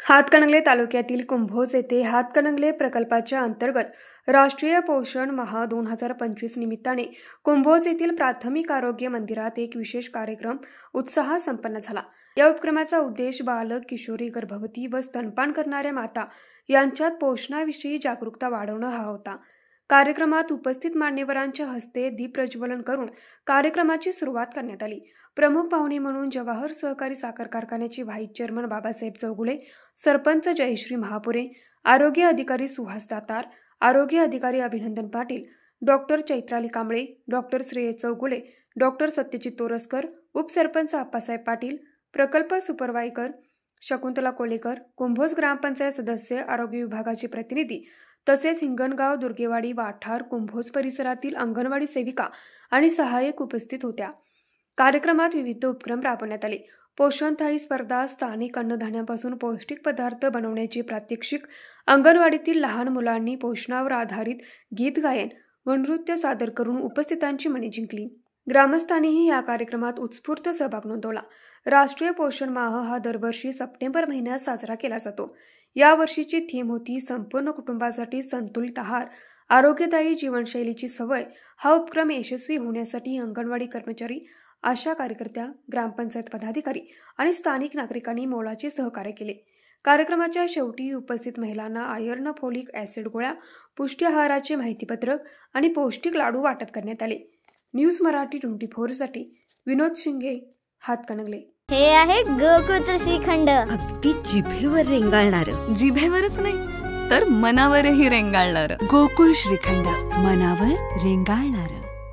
हातकणंगले तालुक्यातील कुंभोज येथे हातकणंगले प्रकल्पाच्या अंतर्गत राष्ट्रीय पोषण माह 2025 निमित्ताने कुंभोज येथील प्राथमिक आरोग्य मंदिरात एक विशेष कार्यक्रम उत्साहात संपन्न झाला। या उपक्रमाचा उद्देश बालक, किशोरी, गर्भवती व स्तनपान करणाऱ्या माता यांच्यात पोषणाविषयी जागरूकता वाढवणं हा होता। कार्यक्रमात उपस्थित मान्यवरांच्या हस्ते दीप प्रज्वलन करून कार्यक्रमाची सुरुवात करण्यात आली। प्रमुख पाहुणे म्हणून जवाहर सहकारी साखर कारखान्याचे व्हाईस चेअरमन बाबासाहेब चौगुले, सरपंच जयश्री महापुरे, आरोग्य अधिकारी सुहास दातार, आरोग्य अधिकारी अभिनंदन पाटील, डॉक्टर चैत्राली कांबळे, डॉक्टर श्रेय चौगुले, डॉक्टर सत्यजित तोरसकर, उपसरपंच आप्पासाहेब पाटील, प्रकल्प सुपरवायझर शकुंतला कोलेकर, कुंभोज ग्रामपंचायत सदस्य, आरोग्य विभागाचे प्रतिनिधी तसेच हिंगणगाव, दुर्गेवाडी, वाठार, कुंभोज परिसरातील अंगणवाडी सेविका आणि सहाय्यक उपस्थित होत्या। कार्यक्रमात विविध उपक्रम राबवण्यात आले। पोषण थाळी स्पर्धा, स्थानिक अन्नधान्यापासून पौष्टिक पदार्थ बनवण्याचे प्रात्यक्षिक, अंगणवाडीतील लहान मुलांनी पोषणावर आधारित गीत गायन व नृत्य सादर करून उपस्थितांची मने जिंकली। ग्रामस्थांनीही या कार्यक्रमात उत्स्फूर्त सहभाग नोंदवला। राष्ट्रीय पोषण माह हा दरवर्षी सप्टेंबर महिन्यात साजरा केला जातो। या वर्षीची थीम होती संपूर्ण कुटुंबासाठी संतुलित आहार, आरोग्यदायी जीवनशैलीची सवय। हा उपक्रम यशस्वी होण्यासाठी अंगणवाडी कर्मचारी, आशा कार्यकर्त्या, ग्रामपंचायत पदाधिकारी आणि स्थानिक नागरिकांनी मोलाचे सहकार्य केले। कार्यक्रमाच्या शेवटी उपस्थित महिलांना आयर्न, फोलिक ॲसिड गोळ्या, पुष्टी आहाराचे माहितीपत्रक आणि पौष्टिक लाडू वाटप करण्यात आले। न्यूज मराठी 24 साठी विनोद शिंगे, हातकणंगले। हे आहे गोकुळचं श्रीखंड, अगदी जिभेवर रेंगाळणार। जिभेवरच नाही तर मनावरही रेंगाळणार। गोकुळ श्रीखंड, मनावर रेंगाळणार।